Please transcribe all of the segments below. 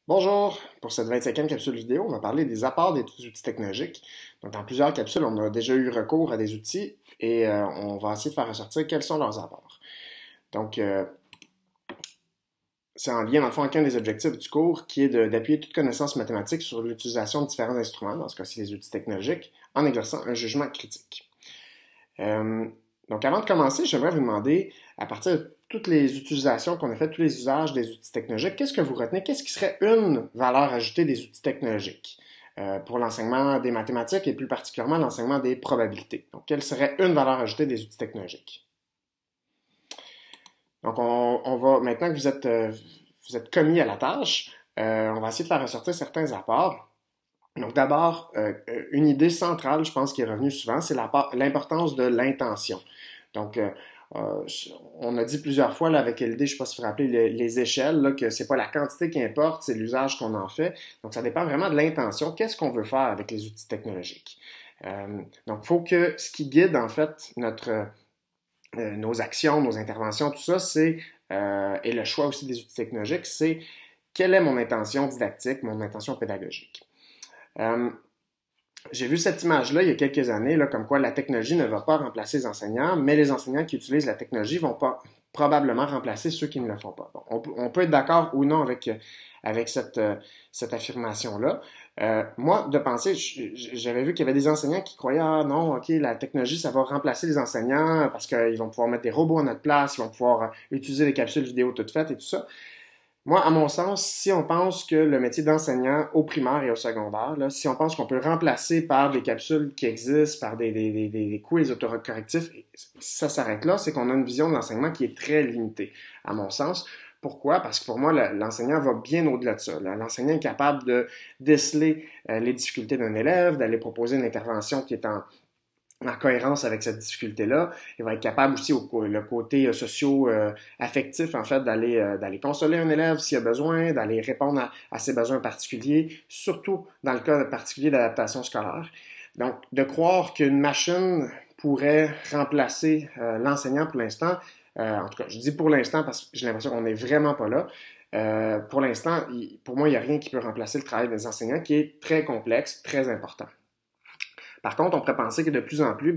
Bonjour! Pour cette 25e capsule vidéo, on va parler des apports des outils technologiques. Donc, dans plusieurs capsules, on a déjà eu recours à des outils et on va essayer de faire ressortir quels sont leurs apports. Donc, c'est en lien, dans le fond, avec un des objectifs du cours, qui est d'appuyer toute connaissance mathématique sur l'utilisation de différents instruments, dans ce cas-ci les outils technologiques, en exerçant un jugement critique. Donc, avant de commencer, j'aimerais vous demander, à partir de toutes les utilisations qu'on a faites, tous les usages des outils technologiques, qu'est-ce que vous retenez? Qu'est-ce qui serait une valeur ajoutée des outils technologiques pour l'enseignement des mathématiques et plus particulièrement l'enseignement des probabilités? Donc, quelle serait une valeur ajoutée des outils technologiques? Donc, on va, maintenant que vous êtes commis à la tâche, on va essayer de faire ressortir certains apports. Donc, d'abord, une idée centrale, je pense, qui est revenue souvent, c'est l'importance de l'intention. Donc, on a dit plusieurs fois là, avec LD, je ne sais pas si vous vous rappelez, les échelles, là, que c'est pas la quantité qui importe, c'est l'usage qu'on en fait. Donc, ça dépend vraiment de l'intention. Qu'est-ce qu'on veut faire avec les outils technologiques? Donc, il faut que ce qui guide, en fait, nos actions, nos interventions, tout ça, et le choix aussi des outils technologiques, c'est quelle est mon intention didactique, mon intention pédagogique. J'ai vu cette image-là il y a quelques années, là, comme quoi la technologie ne va pas remplacer les enseignants, mais les enseignants qui utilisent la technologie vont pas probablement remplacer ceux qui ne le font pas. Bon, on peut être d'accord ou non avec cette affirmation-là. Moi, de penser, j'avais vu qu'il y avait des enseignants qui croyaient, ah non, ok, la technologie, ça va remplacer les enseignants parce qu'ils vont pouvoir mettre des robots à notre place, ils vont pouvoir utiliser des capsules vidéo toutes faites et tout ça. Moi, à mon sens, si on pense que le métier d'enseignant au primaire et au secondaire, là, si on pense qu'on peut le remplacer par des capsules qui existent, par des quiz autocorrectifs, ça s'arrête là, c'est qu'on a une vision de l'enseignement qui est très limitée, à mon sens. Pourquoi? Parce que pour moi, l'enseignant va bien au-delà de ça. L'enseignant est capable de déceler les difficultés d'un élève, d'aller proposer une intervention qui est en cohérence avec cette difficulté-là. Il va être capable aussi, le côté socio-affectif, en fait, d'aller consoler un élève s'il a besoin, d'aller répondre à ses besoins particuliers, surtout dans le cas particulier d'adaptation scolaire. Donc, de croire qu'une machine pourrait remplacer l'enseignant pour l'instant, en tout cas, je dis pour l'instant parce que j'ai l'impression qu'on n'est vraiment pas là. Pour l'instant, pour moi, il n'y a rien qui peut remplacer le travail des enseignants qui est très complexe, très important. Par contre, on pourrait penser que de plus en plus,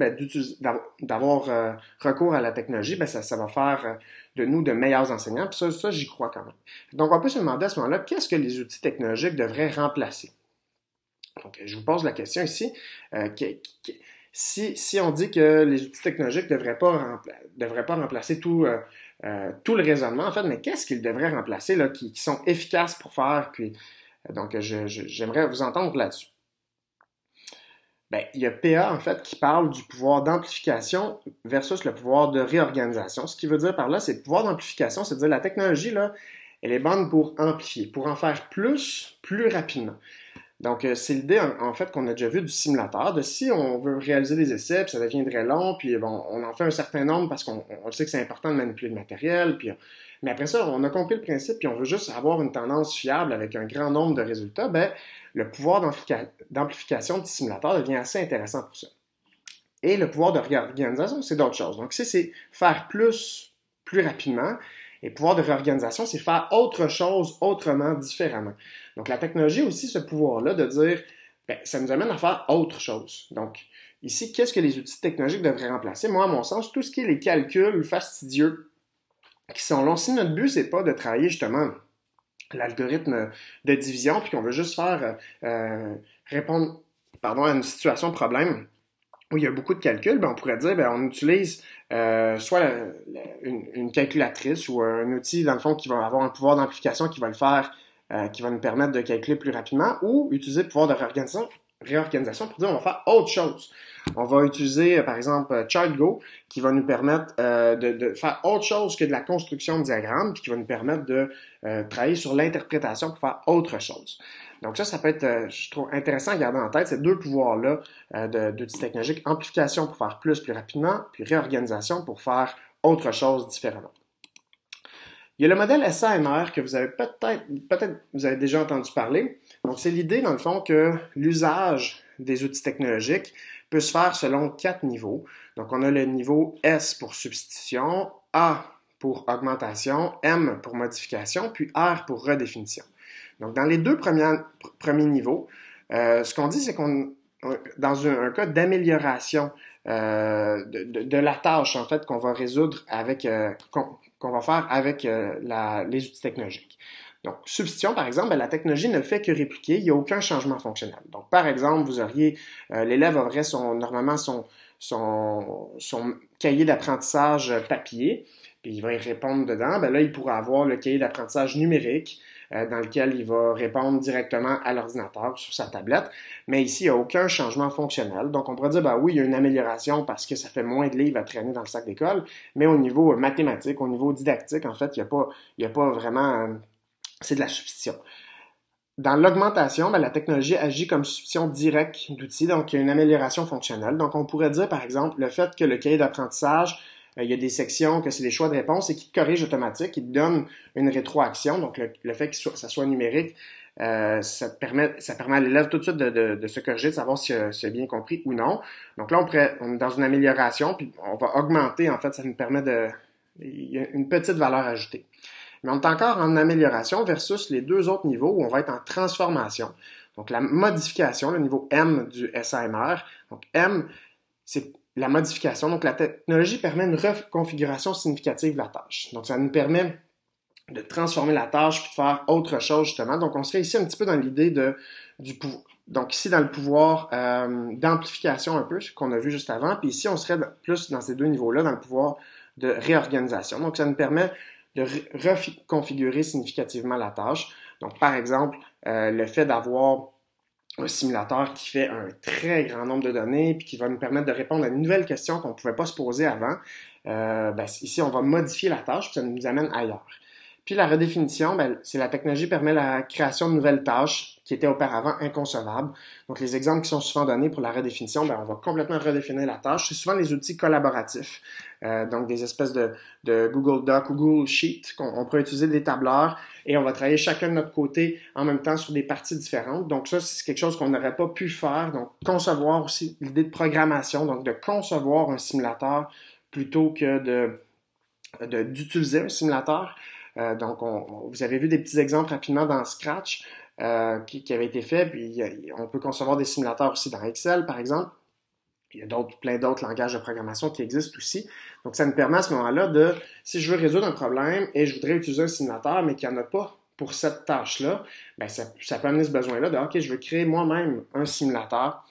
d'avoir recours à la technologie, ça va faire de nous de meilleurs enseignants. Puis ça j'y crois quand même. Donc, on peut se demander à ce moment-là, qu'est-ce que les outils technologiques devraient remplacer? Donc, je vous pose la question ici. Si on dit que les outils technologiques ne devraient pas remplacer tout le raisonnement, en fait, mais qu'est-ce qu'ils devraient remplacer là, qui sont efficaces pour faire? Puis, donc, j'aimerais vous entendre là-dessus. Ben, il y a PA, en fait, qui parle du pouvoir d'amplification versus le pouvoir de réorganisation. Ce qui veut dire par là, c'est le pouvoir d'amplification, c'est de dire la technologie, là, elle est bonne pour amplifier, pour en faire plus rapidement. Donc, c'est l'idée, en fait, qu'on a déjà vu du simulateur, de si on veut réaliser des essais, puis ça deviendrait long, puis bon, on en fait un certain nombre parce qu'on sait que c'est important de manipuler le matériel, puis mais après ça, on a compris le principe, puis on veut juste avoir une tendance fiable avec un grand nombre de résultats, ben, le pouvoir d'amplification du simulateur devient assez intéressant pour ça. Et le pouvoir de réorganisation, c'est d'autres choses. Donc, c'est faire plus rapidement. Et pouvoir de réorganisation, c'est faire autre chose autrement, différemment. Donc, la technologie a aussi ce pouvoir-là de dire, ben, ça nous amène à faire autre chose. Donc, ici, qu'est-ce que les outils technologiques devraient remplacer? Moi, à mon sens, tout ce qui est les calculs fastidieux qui sont longs. Si notre but, c'est pas de travailler justement l'algorithme de division, puis qu'on veut juste faire répondre à une situation de problème où il y a beaucoup de calculs, ben on pourrait dire ben on utilise soit une calculatrice ou un outil, dans le fond, qui va avoir un pouvoir d'amplification qui va le faire, qui va nous permettre de calculer plus rapidement, ou utiliser le pouvoir de réorganisation pour dire on va faire autre chose. On va utiliser, par exemple, ChartGo, qui va nous permettre de faire autre chose que de la construction de diagrammes, puis qui va nous permettre de travailler sur l'interprétation pour faire autre chose. Donc ça peut être, je trouve intéressant à garder en tête ces deux pouvoirs-là d'outils technologiques, amplification pour faire plus rapidement, puis réorganisation pour faire autre chose différemment. Il y a le modèle SAMR que vous avez peut-être vous avez déjà entendu parler. Donc, c'est l'idée, dans le fond, que l'usage des outils technologiques peut se faire selon 4 niveaux. Donc, on a le niveau S pour substitution, A pour augmentation, M pour modification, puis R pour redéfinition. Donc, dans les deux premiers niveaux, ce qu'on dit, c'est qu'on, dans un cas d'amélioration de la tâche, en fait, qu'on va résoudre avec, qu'on va faire avec les outils technologiques. Donc, substitution, par exemple, la technologie ne fait que répliquer, il n'y a aucun changement fonctionnel. Donc, par exemple, vous auriez, l'élève aurait normalement son cahier d'apprentissage papier, puis il va y répondre dedans. Ben là, il pourra avoir le cahier d'apprentissage numérique dans lequel il va répondre directement à l'ordinateur sur sa tablette. Mais ici, il n'y a aucun changement fonctionnel. Donc, on pourrait dire, ben oui, il y a une amélioration parce que ça fait moins de livres à traîner dans le sac d'école, mais au niveau mathématique, au niveau didactique, en fait, il n'y a pas vraiment... c'est de la substitution. Dans l'augmentation, la technologie agit comme substitution directe d'outils, donc il y a une amélioration fonctionnelle. Donc, on pourrait dire, par exemple, le fait que le cahier d'apprentissage, il y a des sections que c'est des choix de réponse et qui corrige automatique, qui donne une rétroaction. Donc, le fait que ça soit numérique, ça permet à l'élève tout de suite de se corriger, de savoir si a bien compris ou non. Donc là, on est dans une amélioration, puis on va augmenter, en fait, ça nous permet il y a une petite valeur ajoutée. Mais on est encore en amélioration versus les deux autres niveaux où on va être en transformation. Donc, la modification, le niveau M du SAMR. Donc, M, c'est la modification. Donc, la technologie permet une reconfiguration significative de la tâche. Donc, ça nous permet de transformer la tâche puis de faire autre chose, justement. Donc, on serait ici un petit peu dans l'idée du pouvoir. Donc, ici, dans le pouvoir d'amplification un peu, ce qu'on a vu juste avant. Puis ici, on serait plus dans ces deux niveaux-là, dans le pouvoir de réorganisation. Donc, ça nous permet de reconfigurer significativement la tâche. Donc, par exemple, le fait d'avoir un simulateur qui fait un très grand nombre de données puis qui va nous permettre de répondre à une nouvelle question qu'on ne pouvait pas se poser avant, ici, on va modifier la tâche puis ça nous amène ailleurs. Puis la redéfinition, c'est la technologie permet la création de nouvelles tâches qui étaient auparavant inconcevables. Donc, les exemples qui sont souvent donnés pour la redéfinition, on va complètement redéfinir la tâche. C'est souvent les outils collaboratifs, donc des espèces de Google Doc ou Google Sheet. On peut utiliser des tableurs et on va travailler chacun de notre côté en même temps sur des parties différentes. Donc, ça, c'est quelque chose qu'on n'aurait pas pu faire. Donc, concevoir aussi l'idée de programmation, donc de concevoir un simulateur plutôt que d'utiliser un simulateur. Donc, vous avez vu des petits exemples rapidement dans Scratch qui avaient été faits, puis on peut concevoir des simulateurs aussi dans Excel, par exemple. Il y a plein d'autres langages de programmation qui existent aussi. Donc, ça nous permet à ce moment-là si je veux résoudre un problème et je voudrais utiliser un simulateur, mais qu'il n'y en a pas pour cette tâche-là, ça peut amener ce besoin-là OK, je veux créer moi-même un simulateur.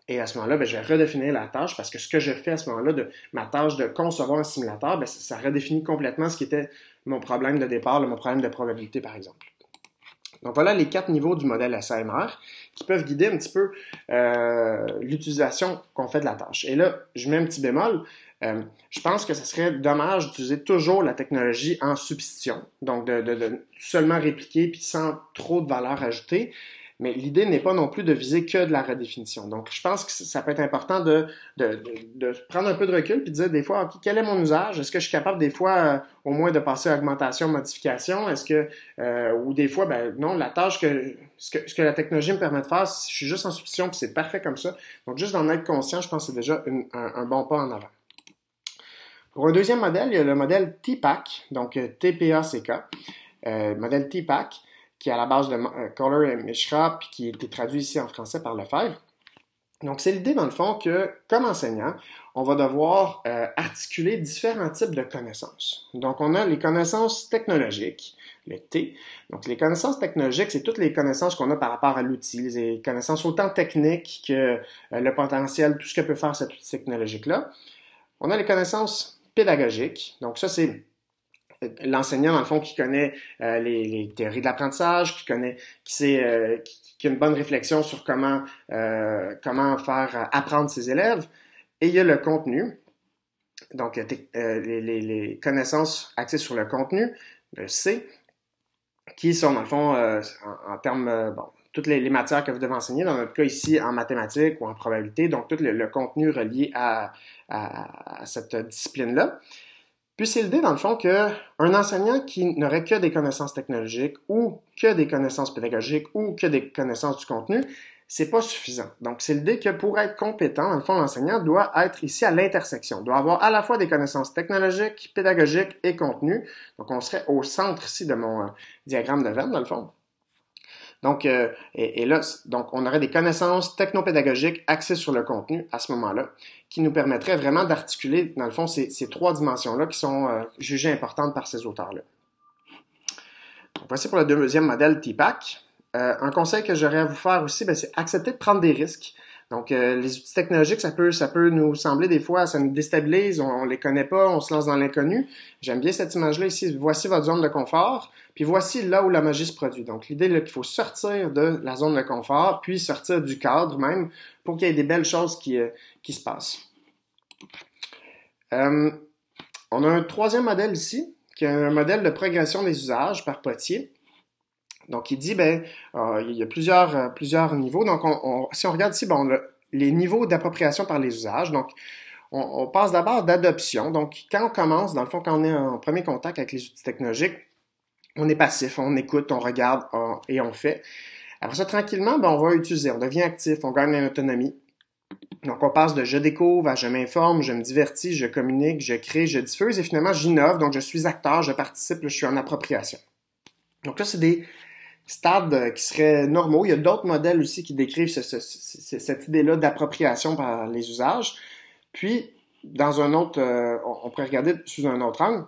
Et à ce moment-là, je vais redéfinir la tâche parce que ce que je fais à ce moment-là de ma tâche de concevoir un simulateur, ça redéfinit complètement ce qui était mon problème de départ, mon problème de probabilité, par exemple. Donc voilà les 4 niveaux du modèle SAMR qui peuvent guider un petit peu l'utilisation qu'on fait de la tâche. Et là, je mets un petit bémol. Je pense que ce serait dommage d'utiliser toujours la technologie en substitution, donc de seulement répliquer puis sans trop de valeur ajoutée. Mais l'idée n'est pas non plus de viser que de la redéfinition. Donc, je pense que ça peut être important de prendre un peu de recul puis de dire des fois, OK, quel est mon usage? Est-ce que je suis capable des fois au moins de passer à augmentation, modification? Est-ce que, ou des fois, non, la tâche ce que la technologie me permet de faire, je suis juste en substitution puis c'est parfait comme ça. Donc, juste d'en être conscient, je pense que c'est déjà un bon pas en avant. Pour un deuxième modèle, il y a le modèle TPACK, donc TPACK, modèle TPACK, qui est à la base de Kohler et Mishra, puis qui a été traduit ici en français par Lefebvre. Donc, c'est l'idée, dans le fond, que, comme enseignant, on va devoir articuler différents types de connaissances. Donc, on a les connaissances technologiques, le T. Donc, les connaissances technologiques, c'est toutes les connaissances qu'on a par rapport à l'outil, les connaissances autant techniques que le potentiel, tout ce que peut faire cet outil technologique-là. On a les connaissances pédagogiques. Donc, ça, c'est l'enseignant, dans le fond, qui connaît les théories de l'apprentissage, qui a une bonne réflexion sur comment faire apprendre ses élèves. Et il y a le contenu, donc les connaissances axées sur le contenu, le C, qui sont, dans le fond, en termes, toutes les matières que vous devez enseigner, dans notre cas ici, en mathématiques ou en probabilité, donc tout le contenu relié à cette discipline-là. Puis c'est l'idée, dans le fond, qu'un enseignant qui n'aurait que des connaissances technologiques ou que des connaissances pédagogiques ou que des connaissances du contenu, c'est pas suffisant. Donc, c'est l'idée que pour être compétent, dans le fond, l'enseignant doit être ici à l'intersection, doit avoir à la fois des connaissances technologiques, pédagogiques et contenu. Donc, on serait au centre ici de mon diagramme de Venn, dans le fond. Et là, donc, on aurait des connaissances technopédagogiques axées sur le contenu à ce moment-là, qui nous permettraient vraiment d'articuler, dans le fond, ces trois dimensions-là qui sont jugées importantes par ces auteurs-là. Donc, voici pour le deuxième modèle TPAC. Un conseil que j'aurais à vous faire aussi, c'est accepter de prendre des risques. Donc, les outils technologiques, ça peut nous sembler des fois, ça nous déstabilise, on les connaît pas, on se lance dans l'inconnu. J'aime bien cette image-là ici. Voici votre zone de confort, puis voici là où la magie se produit. Donc, l'idée là qu'il faut sortir de la zone de confort, puis sortir du cadre même, pour qu'il y ait des belles choses qui se passent. On a un troisième modèle ici, qui est un modèle de progression des usages par Potier. Donc, il dit, il y a plusieurs niveaux. Donc, si on regarde ici, on a les niveaux d'appropriation par les usages. Donc, on passe d'abord d'adoption. Donc, quand on commence, dans le fond, quand on est en premier contact avec les outils technologiques, on est passif, on écoute, on regarde et on fait. Après ça, tranquillement, on va utiliser, on devient actif, on gagne en autonomie. Donc, on passe de je découvre à je m'informe, je me divertis, je communique, je crée, je diffuse et finalement, j'innove. Donc, je suis acteur, je participe, je suis en appropriation. Donc là, c'est des stades qui seraient normaux. Il y a d'autres modèles aussi qui décrivent cette idée-là d'appropriation par les usages. Puis, dans un autre, on pourrait regarder sous un autre angle.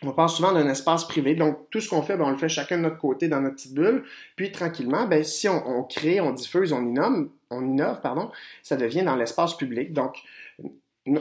On parle souvent d'un espace privé. Donc, tout ce qu'on fait, on le fait chacun de notre côté dans notre petite bulle. Puis, tranquillement, si on crée, on diffuse, on innove, ça devient dans l'espace public. Donc,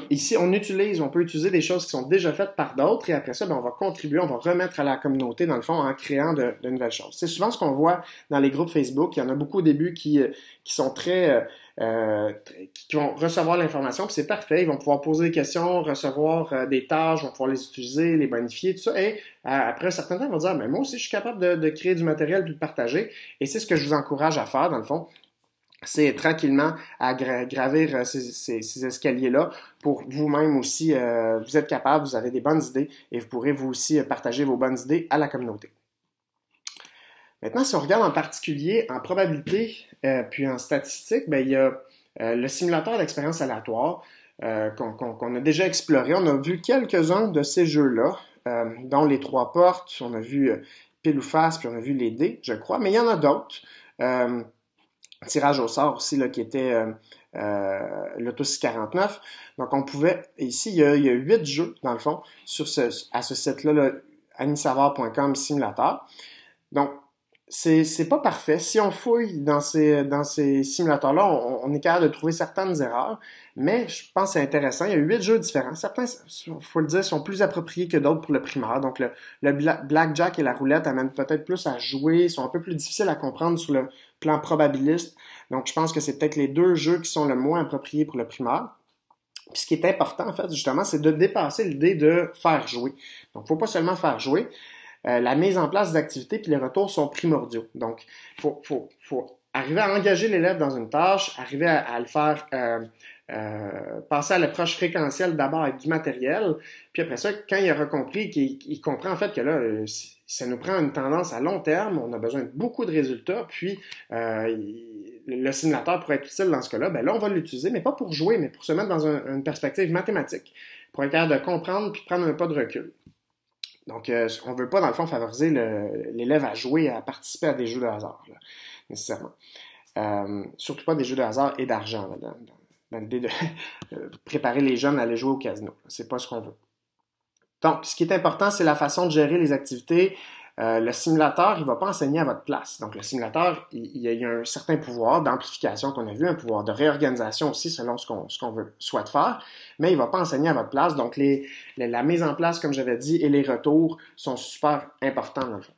ici, on peut utiliser des choses qui sont déjà faites par d'autres et après ça, on va contribuer, on va remettre à la communauté, dans le fond, en créant de nouvelles choses. C'est souvent ce qu'on voit dans les groupes Facebook. Il y en a beaucoup au début qui sont qui vont recevoir l'information, puis c'est parfait. Ils vont pouvoir poser des questions, recevoir des tâches, vont pouvoir les utiliser, les bonifier, tout ça. Et après un certain temps, ils vont dire, moi aussi, je suis capable de créer du matériel puis de partager. Et c'est ce que je vous encourage à faire, dans le fond. C'est tranquillement à gravir ces escaliers-là pour vous-même aussi, vous êtes capable, vous avez des bonnes idées et vous pourrez vous aussi partager vos bonnes idées à la communauté. Maintenant, si on regarde en particulier en probabilité puis en statistique, il y a le simulateur d'expérience aléatoire qu'on a déjà exploré. On a vu quelques-uns de ces jeux-là, dont les 3 portes, on a vu pile ou face, puis on a vu les dés, je crois, mais il y en a d'autres. Tirage au sort aussi, là, qui était l'Auto 649. Donc, on pouvait, ici, il y a 8 jeux, dans le fond, à ce site-là, anisavoir.com simulateur. Donc, c'est pas parfait. Si on fouille dans ces simulateurs-là, on est capable de trouver certaines erreurs, mais je pense que c'est intéressant. Il y a 8 jeux différents. Certains, il faut le dire, sont plus appropriés que d'autres pour le primaire. Donc, le blackjack et la roulette amènent peut-être plus à jouer, sont un peu plus difficiles à comprendre sur le plan probabiliste. Donc, je pense que c'est peut-être les 2 jeux qui sont le moins appropriés pour le primaire. Puis ce qui est important, en fait, justement, c'est de dépasser l'idée de faire jouer. Donc, il ne faut pas seulement faire jouer. La mise en place d'activités puis les retours sont primordiaux. Donc, faut arriver à engager l'élève dans une tâche, arriver à le faire passer à l'approche fréquentielle d'abord avec du matériel, puis après ça, quand il aura compris, qu'il comprend en fait que là, ça nous prend une tendance à long terme, on a besoin de beaucoup de résultats, puis le simulateur pourrait être utile dans ce cas-là, là, on va l'utiliser, mais pas pour jouer, mais pour se mettre dans une perspective mathématique, pour être capable de comprendre puis prendre un pas de recul. Donc, on ne veut pas, dans le fond, favoriser l'élève à jouer, à participer à des jeux de hasard, là, nécessairement. Surtout pas des jeux de hasard et d'argent, là, dans l'idée de préparer les jeunes à aller jouer au casino. C'est pas ce qu'on veut. Donc, ce qui est important, c'est la façon de gérer les activités. Le simulateur, il ne va pas enseigner à votre place. Donc, le simulateur, il y a un certain pouvoir d'amplification qu'on a vu, un pouvoir de réorganisation aussi selon ce qu'on veut soit faire, mais il ne va pas enseigner à votre place. Donc, la mise en place, comme j'avais dit, et les retours sont super importants dans le fond.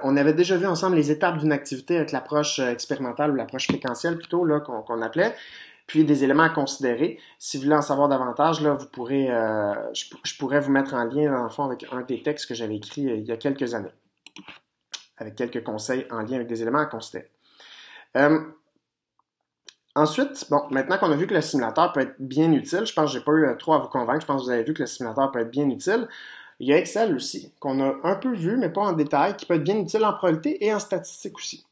On avait déjà vu ensemble les étapes d'une activité avec l'approche expérimentale ou l'approche fréquentielle plutôt là qu'on appelait. Puis des éléments à considérer. Si vous voulez en savoir davantage, là, vous pourrez, je pourrais vous mettre en lien dans le fond avec un des textes que j'avais écrit il y a quelques années, avec quelques conseils en lien avec des éléments à considérer. Ensuite, maintenant qu'on a vu que le simulateur peut être bien utile, je pense que j'ai pas eu trop à vous convaincre, je pense que vous avez vu que le simulateur peut être bien utile. Il y a Excel aussi, qu'on a un peu vu, mais pas en détail, qui peut être bien utile en probabilité et en statistique aussi.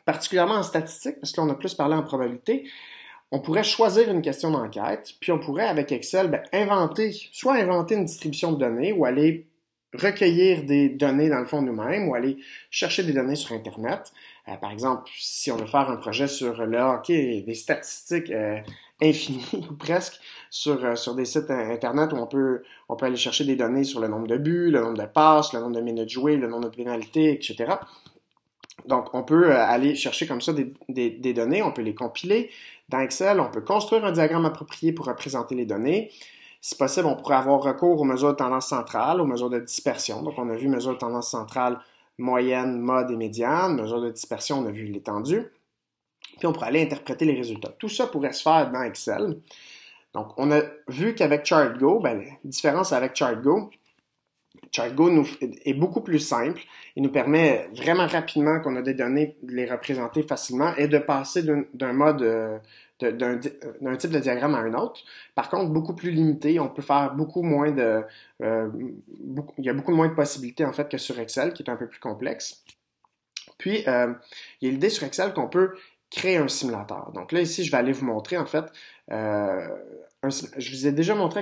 Particulièrement en statistique, parce qu'on a plus parlé en probabilité. On pourrait choisir une question d'enquête, puis on pourrait, avec Excel, inventer une distribution de données ou aller recueillir des données dans le fond nous-mêmes ou aller chercher des données sur Internet. Par exemple, si on veut faire un projet sur le hockey, des statistiques infinies ou presque sur des sites Internet où on peut aller chercher des données sur le nombre de buts, le nombre de passes, le nombre de minutes jouées, le nombre de pénalités, etc. Donc, on peut aller chercher comme ça des données, on peut les compiler dans Excel, on peut construire un diagramme approprié pour représenter les données. Si possible, on pourrait avoir recours aux mesures de tendance centrale, aux mesures de dispersion. Donc, on a vu mesure de tendance centrale moyenne, mode et médiane. Mesure de dispersion, on a vu l'étendue. Puis, on pourrait aller interpréter les résultats. Tout ça pourrait se faire dans Excel. Donc, on a vu qu'avec ChartGo, la différence avec ChartGo, ChartGo est beaucoup plus simple. Il nous permet vraiment rapidement qu'on a des données de les représenter facilement et de passer d'un mode d'un type de diagramme à un autre. Par contre, beaucoup plus limité, on peut faire beaucoup moins il y a beaucoup moins de possibilités en fait que sur Excel, qui est un peu plus complexe. Puis, il y a l'idée sur Excel qu'on peut créer un simulateur. Donc là, ici, je vais aller vous montrer en fait. Je vous ai déjà montré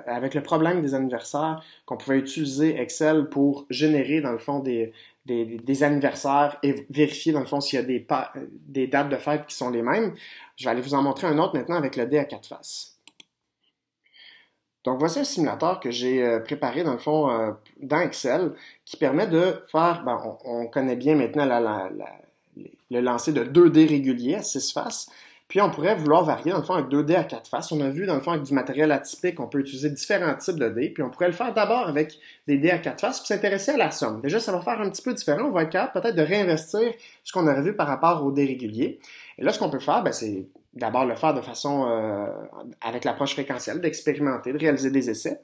avec le problème des anniversaires qu'on pouvait utiliser Excel pour générer dans le fond des anniversaires et vérifier dans le fond s'il y a des dates de fête qui sont les mêmes. Je vais aller vous en montrer un autre maintenant avec le dé à 4 faces. Donc voici un simulateur que j'ai préparé dans le fond dans Excel qui permet de faire, on connaît bien maintenant le lancer de 2 dés réguliers à 6 faces. Puis on pourrait vouloir varier dans le fond avec 2 dés à 4 faces. On a vu dans le fond avec du matériel atypique, on peut utiliser différents types de dés. Puis on pourrait le faire d'abord avec des dés à 4 faces puis s'intéresser à la somme. Déjà, ça va faire un petit peu différent. On va être capable peut-être de réinvestir ce qu'on aurait vu par rapport aux dés réguliers. Et là, ce qu'on peut faire, c'est d'abord le faire de façon avec l'approche fréquentielle, d'expérimenter, de réaliser des essais.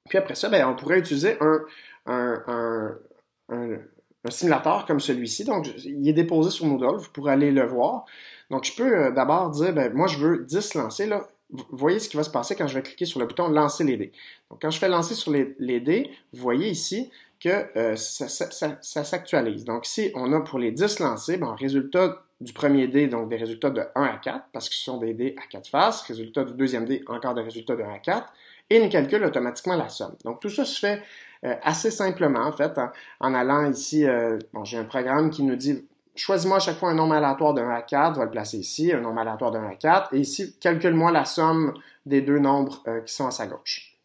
Puis après ça, on pourrait utiliser un simulateur comme celui-ci. Donc, il est déposé sur Moodle. Vous pourrez aller le voir. Donc, je peux d'abord dire, moi, je veux 10 lancers. Là. Vous voyez ce qui va se passer quand je vais cliquer sur le bouton « Lancer les dés ». Donc, quand je fais lancer sur les dés, vous voyez ici que ça s'actualise. Donc, ici, on a pour les 10 lancés, résultat du premier dé, donc des résultats de 1 à 4, parce que ce sont des dés à 4 faces. Résultat du deuxième dé, encore des résultats de 1 à 4. Et il nous calcule automatiquement la somme. Donc, tout ça se fait assez simplement, en fait, en allant ici, j'ai un programme qui nous dit choisis-moi à chaque fois un nombre aléatoire de 1 à 4, je vais le placer ici, un nombre aléatoire de 1 à 4, et ici, calcule-moi la somme des deux nombres qui sont à sa gauche.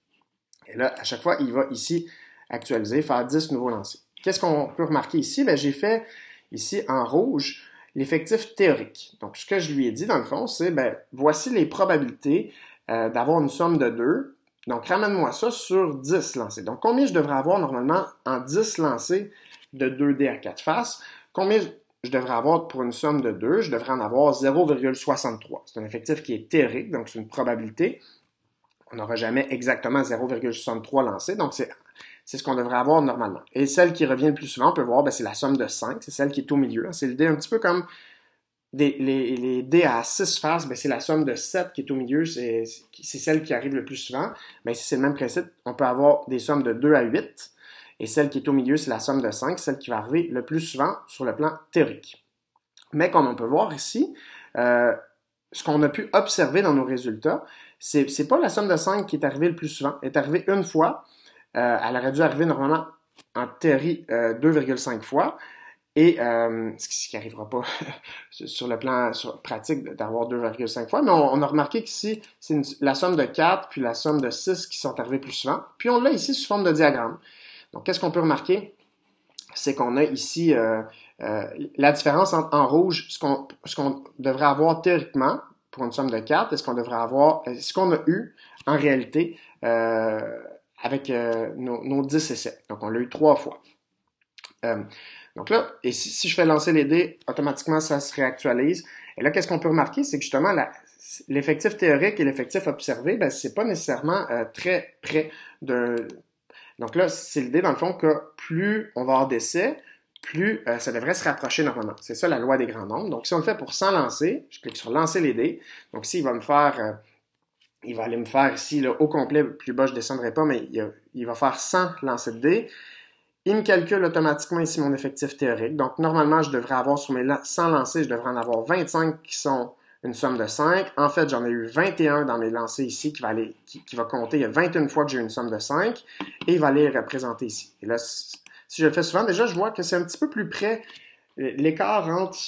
Et là, à chaque fois, il va ici actualiser, faire 10 nouveaux lancers. Qu'est-ce qu'on peut remarquer ici? J'ai fait ici en rouge l'effectif théorique. Donc, ce que je lui ai dit, dans le fond, c'est, voici les probabilités d'avoir une somme de 2. Donc, ramène-moi ça sur 10 lancers. Donc, combien je devrais avoir normalement en 10 lancers de 2 dés à 4 faces? Combien je devrais avoir pour une somme de 2? Je devrais en avoir 0,63. C'est un effectif qui est théorique, donc c'est une probabilité. On n'aura jamais exactement 0,63 lancés, donc c'est ce qu'on devrait avoir normalement. Et celle qui revient le plus souvent, on peut voir, c'est la somme de 5, c'est celle qui est au milieu. C'est le dé un petit peu comme les dés à 6 faces, c'est la somme de 7 qui est au milieu, c'est celle qui arrive le plus souvent. Si c'est le même principe, on peut avoir des sommes de 2 à 8, et celle qui est au milieu, c'est la somme de 5, celle qui va arriver le plus souvent sur le plan théorique. Mais comme on peut voir ici, ce qu'on a pu observer dans nos résultats, c'est pas la somme de 5 qui est arrivée le plus souvent. Elle est arrivée une fois. Elle aurait dû arriver normalement en théorie 2,5 fois. Et ce qui n'arrivera pas sur le plan pratique d'avoir 2,5 fois. Mais on a remarqué qu'ici, c'est la somme de 4 puis la somme de 6 qui sont arrivées plus souvent. Puis on l'a ici sous forme de diagramme. Donc, qu'est-ce qu'on peut remarquer? C'est qu'on a ici la différence en rouge, ce qu'on devrait avoir théoriquement pour une somme de 4 et ce qu'on devrait avoir, ce qu'on a eu en réalité avec nos 10 essais. Donc, on l'a eu 3 fois. Donc là, et si je fais lancer les dés, automatiquement, ça se réactualise. Et là, qu'est-ce qu'on peut remarquer? C'est que justement, l'effectif théorique et l'effectif observé, c'est pas nécessairement très près d'un... Donc là, c'est l'idée, dans le fond, que plus on va avoir d'essais, plus ça devrait se rapprocher normalement. C'est ça la loi des grands nombres. Donc, si on le fait pour 100 lancers, je clique sur lancer les dés. Donc, ici, il va aller me faire ici, là, au complet, plus bas, je ne descendrai pas, mais il va faire 100 lancers de dés. Il me calcule automatiquement ici mon effectif théorique. Donc, normalement, je devrais avoir sur mes 100 lancers, je devrais en avoir 25 qui sont une somme de 5. En fait, j'en ai eu 21 dans mes lancers ici qui va compter. Il y a 21 fois que j'ai eu une somme de 5 et il va aller représenter ici. Et là, si je le fais souvent, déjà, je vois que c'est un petit peu plus près. L'écart entre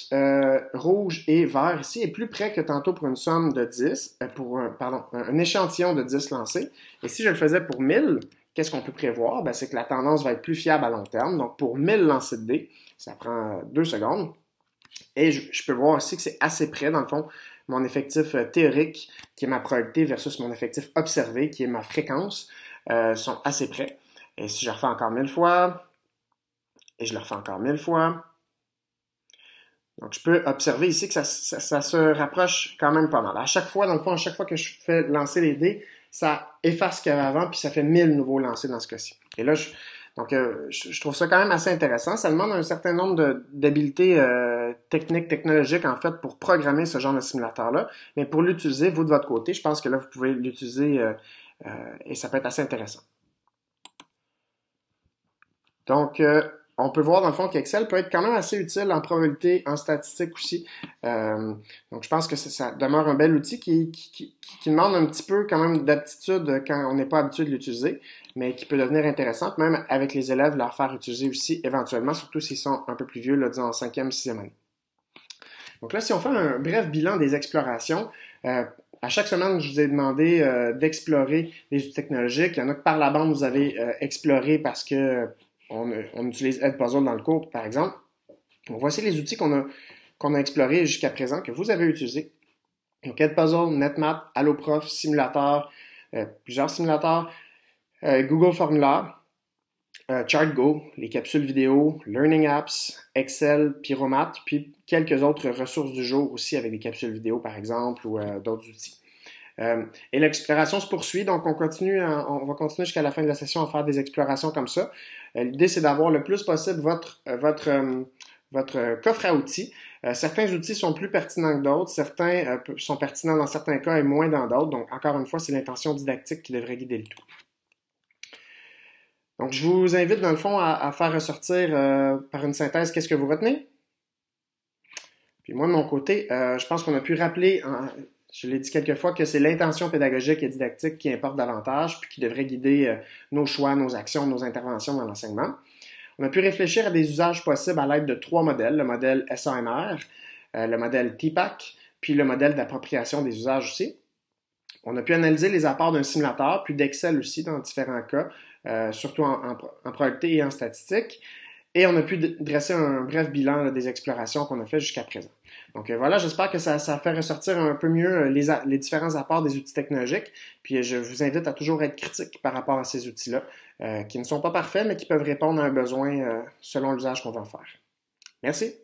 rouge et vert ici est plus près que tantôt pour une somme de 10, un échantillon de 10 lancés. Et si je le faisais pour 1000, qu'est-ce qu'on peut prévoir? Ben, c'est que la tendance va être plus fiable à long terme. Donc, pour 1000 lancers de dés, ça prend 2 secondes. Et je peux voir aussi que c'est assez près, dans le fond, mon effectif théorique, qui est ma probabilité, versus mon effectif observé, qui est ma fréquence, sont assez près. Et si je refais encore 1000 fois, et je le refais encore 1000 fois, donc, je peux observer ici que ça se rapproche quand même pas mal. À chaque fois, dans le fond, à chaque fois que je fais lancer les dés, ça efface ce qu'il y avait avant, puis ça fait 1000 nouveaux lancers dans ce cas-ci. Et là, je trouve ça quand même assez intéressant. Ça demande un certain nombre d'habiletés techniques, technologiques, en fait, pour programmer ce genre de simulateur-là. Mais pour l'utiliser, vous, de votre côté, je pense que là, vous pouvez l'utiliser et ça peut être assez intéressant. Donc, on peut voir dans le fond qu'Excel peut être quand même assez utile en probabilité, en statistique aussi. Donc, je pense que ça demeure un bel outil qui demande un petit peu quand même d'aptitude quand on n'est pas habitué de l'utiliser, mais qui peut devenir intéressante, même avec les élèves, leur faire utiliser aussi éventuellement, surtout s'ils sont un peu plus vieux, là, disons en 5e, 6e année. Donc là, si on fait un bref bilan des explorations, à chaque semaine, je vous ai demandé d'explorer les outils technologiques. Il y en a que par la bande, vous avez exploré parce que on utilise Edpuzzle dans le cours, par exemple. Donc, voici les outils qu'on a explorés jusqu'à présent, que vous avez utilisés. Donc, Edpuzzle, NetMath, AlloProf, Simulator, plusieurs simulateurs, Google Formula, ChartGo, les capsules vidéo, Learning Apps, Excel, Pyromat, puis quelques autres ressources du jour aussi avec des capsules vidéo, par exemple, ou d'autres outils. Et l'exploration se poursuit, donc on va continuer jusqu'à la fin de la session à faire des explorations comme ça. L'idée, c'est d'avoir le plus possible votre coffre à outils. Certains outils sont plus pertinents que d'autres, certains sont pertinents dans certains cas et moins dans d'autres. Donc, encore une fois, c'est l'intention didactique qui devrait guider le tout. Donc, je vous invite, dans le fond, à faire ressortir par une synthèse qu'est-ce que vous retenez. Puis moi, de mon côté, je pense qu'on a pu rappeler, je l'ai dit quelques fois, que c'est l'intention pédagogique et didactique qui importe davantage, puis qui devrait guider nos choix, nos actions, nos interventions dans l'enseignement. On a pu réfléchir à des usages possibles à l'aide de 3 modèles, le modèle SAMR, le modèle TPAC, puis le modèle d'appropriation des usages aussi. On a pu analyser les apports d'un simulateur, puis d'Excel aussi dans différents cas, surtout en probabilité et en statistique. Et on a pu dresser un bref bilan là, des explorations qu'on a fait jusqu'à présent. Donc voilà, j'espère que ça fait ressortir un peu mieux les différents apports des outils technologiques. Puis je vous invite à toujours être critique par rapport à ces outils-là, qui ne sont pas parfaits, mais qui peuvent répondre à un besoin selon l'usage qu'on va en faire. Merci.